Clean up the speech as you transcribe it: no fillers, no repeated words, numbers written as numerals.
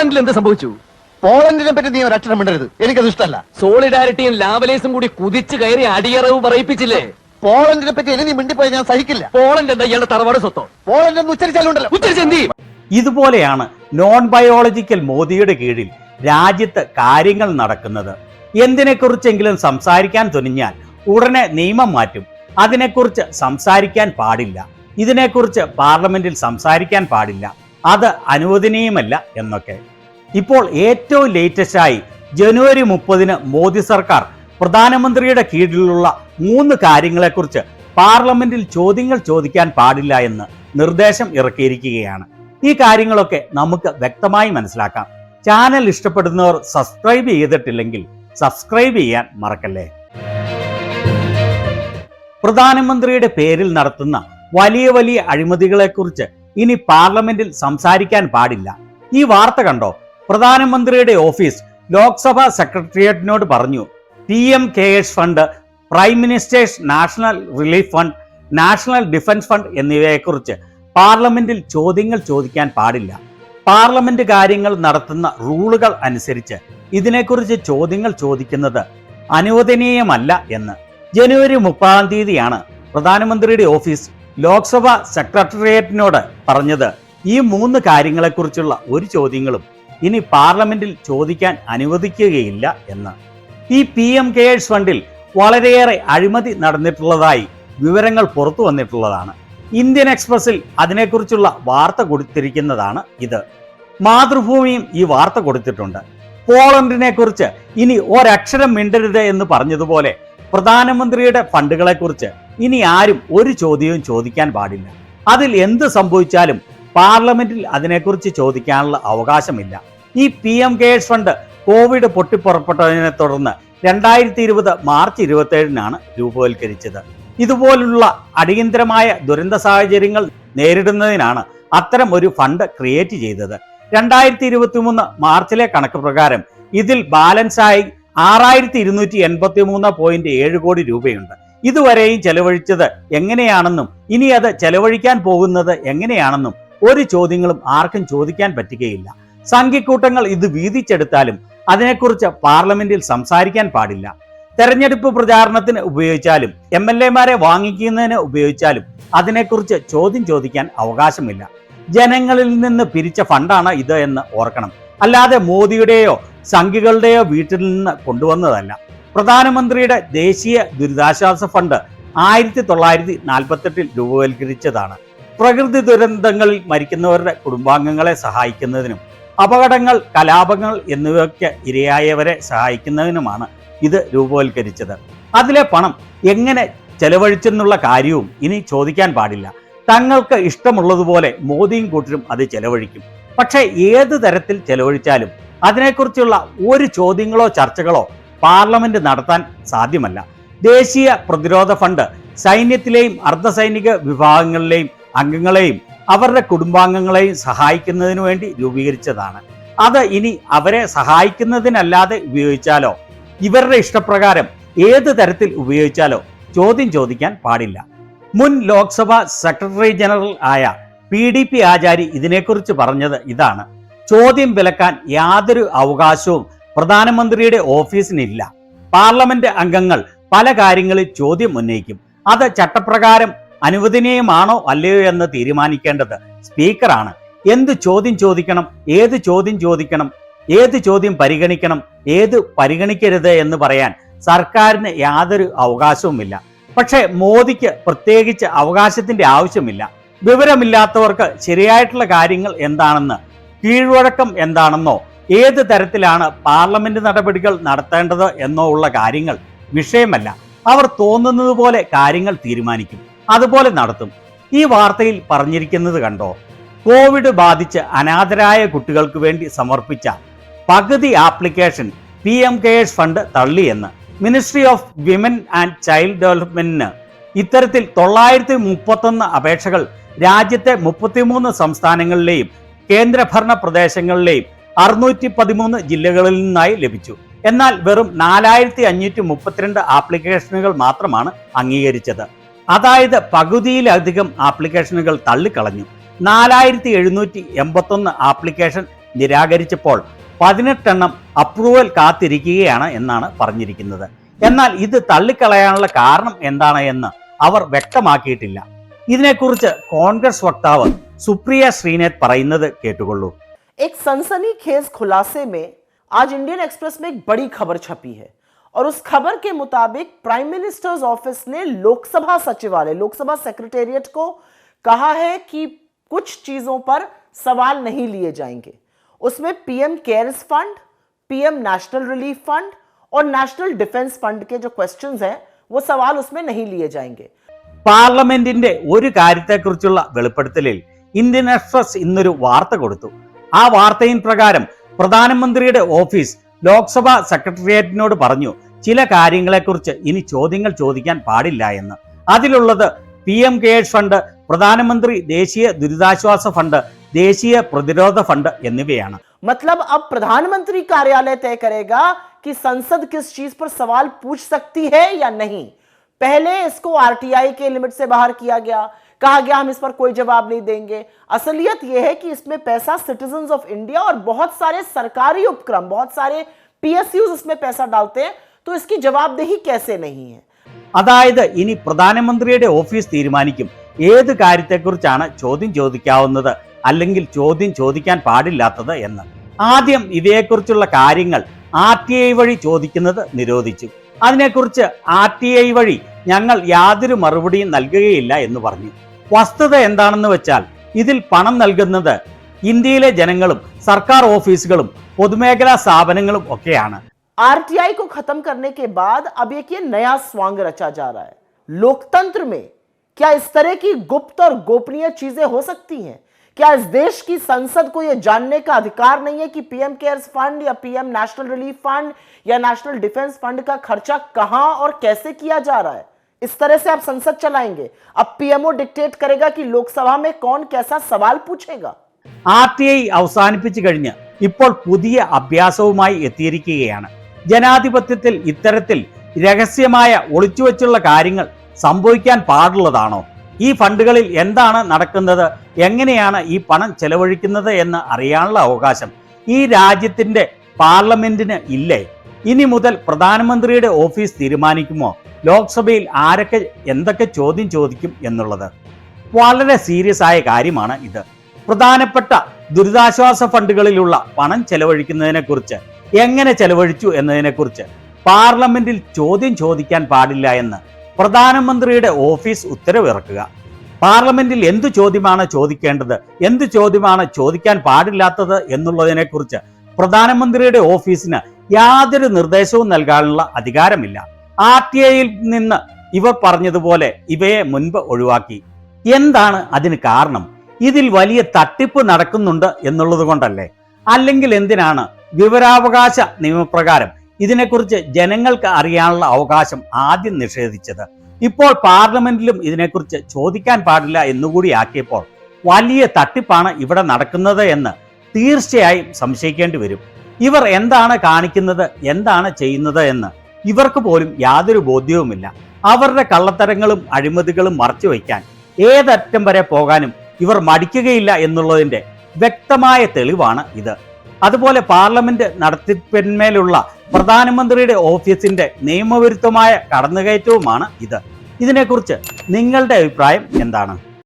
പോളണ്ടിൽ എന്ത് സംഭവിച്ചു? പോളണ്ടിനെ പറ്റി നീ ഒരക്ഷരം മിണ്ടരുത്, എനിക്കത് ഇഷ്ടമല്ല. സോളിഡാരിറ്റിയും ലാവലേസും കൂടി കുതിച്ചു കയറി അടിയറവ് പറയിപ്പിച്ചില്ലേ? പോളണ്ടിനെ പറ്റി ഇനി നീ മിണ്ടിപ്പോയി ഞാൻ സഹിക്കില്ല. പോളണ്ട് എന്താ ഇയാളുടെ തറവാട് സ്വത്തോ? പോളണ്ട് എന്ന് ഉച്ചരിച്ചാലുണ്ടല്ലോ. ഉച്ചരിച്ചെന്തി? ഇതുപോലെയാണ് നോൺ ബയോളജിക്കൽ മോദിയുടെ കീഴിൽ രാജ്യത്ത് കാര്യങ്ങൾ നടക്കുന്നത്. എന്തിനെക്കുറിച്ചെങ്കിലും സംസാരിക്കാൻ തുനിഞ്ഞാൽ ഉടനെ നിയമം മാറ്റും. അതിനെക്കുറിച്ച് സംസാരിക്കാൻ പാടില്ല, ഇതിനെക്കുറിച്ച് പാർലമെന്റിൽ സംസാരിക്കാൻ പാടില്ല, അത് അനുവദനീയമല്ല എന്നൊക്കെ. ഇപ്പോൾ ഏറ്റവും ലേറ്റസ്റ്റായി ജനുവരി 30 മോദി സർക്കാർ പ്രധാനമന്ത്രിയുടെ കീഴിലുള്ള 3 കാര്യങ്ങളെക്കുറിച്ച് പാർലമെന്റിൽ ചോദ്യങ്ങൾ ചോദിക്കാൻ പാടില്ല എന്ന് നിർദ്ദേശം ഇറക്കിയിരിക്കുകയാണ്. ഈ കാര്യങ്ങളൊക്കെ നമുക്ക് വ്യക്തമായി മനസ്സിലാക്കാം. ചാനൽ ഇഷ്ടപ്പെടുന്നവർ സബ്സ്ക്രൈബ് ചെയ്തിട്ടില്ലെങ്കിൽ സബ്സ്ക്രൈബ് ചെയ്യാൻ മറക്കല്ലേ. പ്രധാനമന്ത്രിയുടെ പേരിൽ നടത്തുന്ന വലിയ വലിയ അഴിമതികളെക്കുറിച്ച് ഇനി പാർലമെന്റിൽ സംസാരിക്കാൻ പാടില്ല. ഈ വാർത്ത കണ്ടോ? പ്രധാനമന്ത്രിയുടെ ഓഫീസ് ലോക്സഭാ സെക്രട്ടേറിയറ്റിനോട് പറഞ്ഞു, PM cares fund, prime ministers national relief fund, national defence fund എന്നിവയെക്കുറിച്ച് പാർലമെന്റിൽ ചോദ്യങ്ങൾ ചോദിക്കാൻ പാടില്ല. പാർലമെന്റ് കാര്യങ്ങൾ നടത്തുന്ന റൂളുകൾ അനുസരിച്ച് ഇതിനെക്കുറിച്ച് ചോദ്യങ്ങൾ ചോദിക്കുന്നത് അനുവദനീയമല്ല എന്ന് ജനുവരി 30 പ്രധാനമന്ത്രിയുടെ ഓഫീസ് ലോക്സഭാ സെക്രട്ടേറിയറ്റിനോട് പറഞ്ഞത്. ഈ 3 കാര്യങ്ങളെക്കുറിച്ചുള്ള ഒരു ചോദ്യങ്ങളും ഇനി പാർലമെന്റിൽ ചോദിക്കാൻ അനുവദിക്കുകയില്ല എന്ന്. ഈ PM കെയേഴ്സ് ഫണ്ടിൽ വളരെയേറെ അഴിമതി നടന്നിട്ടുള്ളതായി വിവരങ്ങൾ പുറത്തു വന്നിട്ടുള്ളതാണ്. ഇന്ത്യൻ എക്സ്പ്രസിൽ അതിനെക്കുറിച്ചുള്ള വാർത്ത കൊടുത്തിരിക്കുന്നതാണ് ഇത്. മാതൃഭൂമിയും ഈ വാർത്ത കൊടുത്തിട്ടുണ്ട്. പോളണ്ടിനെ കുറിച്ച് ഇനി ഒരക്ഷരം മിണ്ടരുത് എന്ന് പറഞ്ഞതുപോലെ പ്രധാനമന്ത്രിയുടെ ഫണ്ടുകളെക്കുറിച്ച് ഇനി ആരും ഒരു ചോദ്യവും ചോദിക്കാൻ പാടില്ല. അതിൽ എന്ത് സംഭവിച്ചാലും പാർലമെന്റിൽ അതിനെക്കുറിച്ച് ചോദിക്കാനുള്ള അവകാശമില്ല. ഈ PM കെയേഴ്സ് ഫണ്ട് കോവിഡ് പൊട്ടിപ്പുറപ്പെട്ടതിനെ തുടർന്ന് 2020 മാർച്ച് 27 രൂപവൽക്കരിച്ചത്. ഇതുപോലുള്ള അടിയന്തരമായ ദുരന്ത സാഹചര്യങ്ങൾ നേരിടുന്നതിനാണ് അത്തരം ഒരു ഫണ്ട് ക്രിയേറ്റ് ചെയ്തത്. 2023 മാർച്ചിലെ കണക്ക് പ്രകാരം ഇതിൽ ബാലൻസായി 6283.7 കോടി രൂപയുണ്ട്. ഇതുവരെയും ചെലവഴിച്ചത് എങ്ങനെയാണെന്നും ഇനി അത് ചെലവഴിക്കാൻ പോകുന്നത് എങ്ങനെയാണെന്നും ഒരു ചോദ്യങ്ങളും ആർക്കും ചോദിക്കാൻ പറ്റുകയില്ല. സംഘിക്കൂട്ടങ്ങൾ ഇത് വീതിച്ചെടുത്താലും അതിനെക്കുറിച്ച് പാർലമെന്റിൽ സംസാരിക്കാൻ പാടില്ല. തെരഞ്ഞെടുപ്പ് പ്രചാരണത്തിന് ഉപയോഗിച്ചാലും MLA-മാരെ വാങ്ങിക്കുന്നതിന് ഉപയോഗിച്ചാലും അതിനെക്കുറിച്ച് ചോദ്യം ചോദിക്കാൻ അവകാശമില്ല. ജനങ്ങളിൽ നിന്ന് പിരിച്ച ഫണ്ടാണ് ഇത് എന്ന് ഓർക്കണം. അല്ലാതെ മോദിയുടെയോ സംഘികളുടെയോ വീട്ടിൽ നിന്ന് കൊണ്ടുവന്നതല്ല. പ്രധാനമന്ത്രിയുടെ ദേശീയ ദുരിതാശ്വാസ ഫണ്ട് 1948 രൂപവൽക്കരിച്ചതാണ്. പ്രകൃതി ദുരന്തങ്ങളിൽ മരിക്കുന്നവരുടെ കുടുംബാംഗങ്ങളെ സഹായിക്കുന്നതിനും അപകടങ്ങൾ, കലാപങ്ങൾ എന്നിവയ്ക്ക് ഇരയായവരെ സഹായിക്കുന്നതിനുമാണ് ഇത് രൂപവൽക്കരിച്ചത്. അതിലെ പണം എങ്ങനെ ചെലവഴിച്ചെന്നുള്ള കാര്യവും ഇനി ചോദിക്കാൻ പാടില്ല. തങ്ങൾക്ക് ഇഷ്ടമുള്ളതുപോലെ മോദിയും കൂട്ടരും അത് ചെലവഴിക്കും. പക്ഷേ ഏത് തരത്തിൽ ചെലവഴിച്ചാലും അതിനെക്കുറിച്ചുള്ള ഒരു ചോദ്യങ്ങളോ ചർച്ചകളോ പാർലമെന്റ് നടത്താൻ സാധ്യമല്ല. ദേശീയ പ്രതിരോധ ഫണ്ട് സൈന്യത്തിലെയും അർദ്ധസൈനിക വിഭാഗങ്ങളിലെയും അംഗങ്ങളെയും അവരുടെ കുടുംബാംഗങ്ങളെയും സഹായിക്കുന്നതിന് വേണ്ടി രൂപീകരിച്ചതാണ്. അത് ഇനി അവരെ സഹായിക്കുന്നതിനല്ലാതെ ഉപയോഗിച്ചാലോ ഇവരുടെ ഇഷ്ടപ്രകാരം ഏത് തരത്തിൽ ഉപയോഗിച്ചാലോ ചോദ്യം ചോദിക്കാൻ പാടില്ല. മുൻ ലോക്സഭാ സെക്രട്ടറി ജനറൽ ആയ PDP ആചാരി ഇതിനെക്കുറിച്ച് പറഞ്ഞത് ഇതാണ്: ചോദ്യം വിലക്കാൻ യാതൊരു അവകാശവും പ്രധാനമന്ത്രിയുടെ ഓഫീസിനില്ല. പാർലമെന്റ് അംഗങ്ങൾ പല കാര്യങ്ങളിൽ ചോദ്യം ഉന്നയിക്കും. അത് ചട്ടപ്രകാരം അനുവദനീയമാണോ അല്ലയോ എന്ന് തീരുമാനിക്കേണ്ടത് സ്പീക്കറാണ്. എന്ത് ചോദ്യം ചോദിക്കണം, ഏത് ചോദ്യം ചോദിക്കണം, ഏത് ചോദ്യം പരിഗണിക്കണം, ഏത് പരിഗണിക്കരുത് എന്ന് പറയാൻ സർക്കാരിന് യാതൊരു അവകാശവുമില്ല. പക്ഷേ മോദിക്ക് പ്രത്യേകിച്ച് അവകാശത്തിന്റെ ആവശ്യമില്ല. വിവരമില്ലാത്തവർക്ക് ശരിയായിട്ടുള്ള കാര്യങ്ങൾ എന്താണെന്ന്, കീഴ്വഴക്കം എന്താണെന്നോ ഏത് തരത്തിലാണ് പാർലമെന്റ് നടപടികൾ നടത്തേണ്ടത് എന്നോ ഉള്ള കാര്യങ്ങൾ വിഷയമല്ല. അവർ തോന്നുന്നത് പോലെ കാര്യങ്ങൾ തീരുമാനിക്കും, അതുപോലെ നടത്തും. ഈ വാർത്തയിൽ പറഞ്ഞിരിക്കുന്നത് കണ്ടോ? കോവിഡ് ബാധിച്ച് അനാഥരായ കുട്ടികൾക്ക് വേണ്ടി സമർപ്പിച്ച പകുതി ആപ്ലിക്കേഷൻ PM കെയേഴ്സ് ഫണ്ട് തള്ളിയെന്ന്. Ministry of women and child ഡെവലപ്മെന്റിന് ഇത്തരത്തിൽ 931 അപേക്ഷകൾ രാജ്യത്തെ 33 സംസ്ഥാനങ്ങളിലെയും കേന്ദ്രഭരണ പ്രദേശങ്ങളിലെയും 613 ജില്ലകളിൽ നിന്നായി ലഭിച്ചു. എന്നാൽ വെറും 4532 ആപ്ലിക്കേഷനുകൾ മാത്രമാണ് അംഗീകരിച്ചത്. അതായത് പകുതിയിലധികം ആപ്ലിക്കേഷനുകൾ തള്ളിക്കളഞ്ഞു. 4781 ആപ്ലിക്കേഷൻ നിരാകരിച്ചപ്പോൾ 18 എണ്ണം അപ്രൂവൽ കാത്തിരിക്കുകയാണ് എന്നാണ് പറഞ്ഞിരിക്കുന്നത്. എന്നാൽ ഇത് തള്ളിക്കളയാനുള്ള കാരണം എന്താണ് എന്ന് അവർ വ്യക്തമാക്കിയിട്ടില്ല. ഇതിനെക്കുറിച്ച് കോൺഗ്രസ് വക്താവ് സുപ്രിയ ശ്രീനാഥ് പറയുന്നത് കേട്ടുകൊള്ളൂ. एक सनसनीखेज खुलासे में आज इंडियन एक्सप्रेस में एक बड़ी खबर छपी है और उस खबर के मुताबिक प्राइम मिनिस्टर्स ऑफिस ने लोकसभा सचिवालय, लोकसभा सेक्रेटेरिएट को कहा है कि कुछ चीजों पर सवाल नहीं लिए जाएंगे. उसमें PM cares fund, PM national relief fund और नेशनल डिफेंस फंड के जो क्वेश्चंस हैं वो सवाल उसमें नहीं लिए जाएंगे. പാർലമെന്റിന്റെ ഒരു കാര്യത്തെക്കുറിച്ചുള്ള വെളിപ്പെടുത്തലിൽ ഇന്ത്യൻ എക്സ്പ്രസ് ഇന്നൊരു വാർത്ത കൊടുത്തു. ആ വാർത്തയിൻ പ്രകാരം പ്രധാനമന്ത്രിയുടെ ഓഫീസ് ലോക്സഭാ സെക്രട്ടേറിയറ്റിനോട് പറഞ്ഞു ചില കാര്യങ്ങളെക്കുറിച്ച് ഇനി ചോദ്യങ്ങൾ ചോദിക്കാൻ പാടില്ല എന്ന്. അതിലുള്ളത് PM കെയേഴ്സ് ഫണ്ട്, പ്രധാനമന്ത്രി ദേശീയ ദുരിതാശ്വാസ ഫണ്ട്, ദേശീയ പ്രതിരോധ ഫണ്ട് എന്നിവയാണ്. मतलब अब प्रधानमंत्री कार्यालय तय करेगा कि संसद किस चीज पर सवाल पूछ सकती है या नहीं. पहले इसको RTI के लिमिट से बाहर किया गया, कहा गया हम इस पर कोई जवाब नहीं देंगे. असलियत यह है कि इसमें पैसा सिटीजंस ऑफ इंडिया और बहुत सारे सरकारी उपक्रम, बहुत सारे PSUs इसमें पैसा डालते हैं, तो इसकी जवाबदेही कैसे नहीं है. അതായത് ഇനി പ്രധാനമന്ത്രിയുടെ ഓഫീസ് തീരുമാനിക്കും ഏത് കാര്യത്തെക്കുറിച്ചാണ് ചോദ്യം ചോദിക്കാവുന്നത് അല്ലെങ്കിൽ ചോദ്യം ചോദിക്കാൻ പാടില്ലാത്തത് എന്ന്. ആദ്യം ഇവയെക്കുറിച്ചുള്ള കാര്യങ്ങൾ RTI വഴി ചോദിക്കുന്നത് നിരോധിച്ചു. അതിനെക്കുറിച്ച് RTI വഴി ഞങ്ങൾ യാതൊരു മറുപടിയും നൽകുകയില്ല എന്ന് പറഞ്ഞു. വസ്തുത എന്താണെന്ന് വെച്ചാൽ ഇതിൽ പണം നൽകുന്നത് ഇന്ത്യയിലെ ജനങ്ങളും സർക്കാർ ഓഫീസുകളും പൊതുമേഖലാ സ്ഥാപനങ്ങളും ഒക്കെയാണ്. RTI को खत्म करने के बाद अब एक ये नया स्वांग रचा जा रहा है. लोकतंत्र में क्या इस तरह की गुप्त और गोपनीय चीजें हो सकती हैं? क्या इस देश की संसद को यह जानने का अधिकार नहीं है कि PM केयर्स फंड या PM नेशनल रिलीफ फंड या नेशनल डिफेंस फंड का खर्चा कहां और कैसे किया जा रहा है? इस तरह से आप संसद चलाएंगे? अब PMO डिक्टेट करेगा कि लोकसभा में कौन कैसा सवाल पूछेगा. RTI അവസാനിപ്പിച്ചു കഴിഞ്ഞ് ഇപ്പോൾ പുതിയ അഭ്യാസവുമായി എത്തിയിരിക്കുകയാണ്. ജനാധിപത്യത്തിൽ ഇത്തരത്തിൽ രഹസ്യമായ ഒളിച്ചുവെച്ചുള്ള കാര്യങ്ങൾ സംഭവിക്കാൻ പാടുള്ളതാണോ? ഈ ഫണ്ടുകളിൽ എന്താണ് നടക്കുന്നത്, എങ്ങനെയാണ് ഈ പണം ചെലവഴിക്കുന്നത് എന്ന് അറിയാനുള്ള അവകാശം ഈ രാജ്യത്തിന്റെ പാർലമെന്റിന് ഇല്ലേ? ഇനി മുതൽ പ്രധാനമന്ത്രിയുടെ ഓഫീസ് തീരുമാനിക്കുമോ ലോക്സഭയിൽ ആരൊക്കെ എന്തൊക്കെ ചോദ്യം ചോദിക്കും എന്നുള്ളത്? വളരെ സീരിയസ് ആയ കാര്യമാണ് ഇത്. പ്രധാനപ്പെട്ട ദുരിതാശ്വാസ ഫണ്ടുകളിലുള്ള പണം ചെലവഴിക്കുന്നതിനെക്കുറിച്ച്, എങ്ങനെ ചെലവഴിച്ചു എന്നതിനെക്കുറിച്ച് പാർലമെന്റിൽ ചോദ്യം ചോദിക്കാൻ പാടില്ല എന്ന് പ്രധാനമന്ത്രിയുടെ ഓഫീസ് ഉത്തരവിറക്കുക. പാർലമെന്റിൽ എന്തു ചോദ്യമാണ് ചോദിക്കേണ്ടത്, എന്ത് ചോദ്യമാണ് ചോദിക്കാൻ പാടില്ലാത്തത് എന്നുള്ളതിനെക്കുറിച്ച് പ്രധാനമന്ത്രിയുടെ ഓഫീസിന് യാതൊരു നിർദ്ദേശവും നൽകാനുള്ള അധികാരമില്ല. RTIയിൽ നിന്ന് ഇവർ പറഞ്ഞതുപോലെ ഇവയെ മുൻപ് ഒഴിവാക്കി. എന്താണ് അതിന് കാരണം? ഇതിൽ വലിയ തട്ടിപ്പ് നടക്കുന്നുണ്ട് എന്നുള്ളത് കൊണ്ടല്ലേ? അല്ലെങ്കിൽ എന്തിനാണ് വിവരാവകാശ നിയമപ്രകാരം ഇതിനെക്കുറിച്ച് ജനങ്ങൾക്ക് അറിയാനുള്ള അവകാശം ആദ്യം നിഷേധിച്ചത്? ഇപ്പോൾ പാർലമെന്റിലും ഇതിനെക്കുറിച്ച് ചോദിക്കാൻ പാടില്ല എന്നുകൂടി ആക്കിയപ്പോൾ വലിയ തട്ടിപ്പാണ് ഇവിടെ നടക്കുന്നത് എന്ന് തീർച്ചയായും സംശയിക്കേണ്ടി വരും. ഇവർ എന്താണ് കാണിക്കുന്നത്, എന്താണ് ചെയ്യുന്നത് എന്ന് ഇവർക്ക് പോലും യാതൊരു ബോധ്യവുമില്ല. അവരുടെ കള്ളത്തരങ്ങളും അഴിമതികളും മറച്ചു വയ്ക്കാൻ ഏതറ്റം വരെ പോകാനും ഇവർ മടിക്കുകയില്ല എന്നുള്ളതിന്റെ വ്യക്തമായ തെളിവാണ് ഇത്. അതുപോലെ പാർലമെന്റ് നടത്തിപ്പിന്മേലുള്ള പ്രധാനമന്ത്രിയുടെ ഓഫീസിന്റെ നിയമവിരുദ്ധമായ കടന്നുകയറ്റവുമാണ് ഇത്. ഇതിനെക്കുറിച്ച് നിങ്ങളുടെ അഭിപ്രായം എന്താണ്?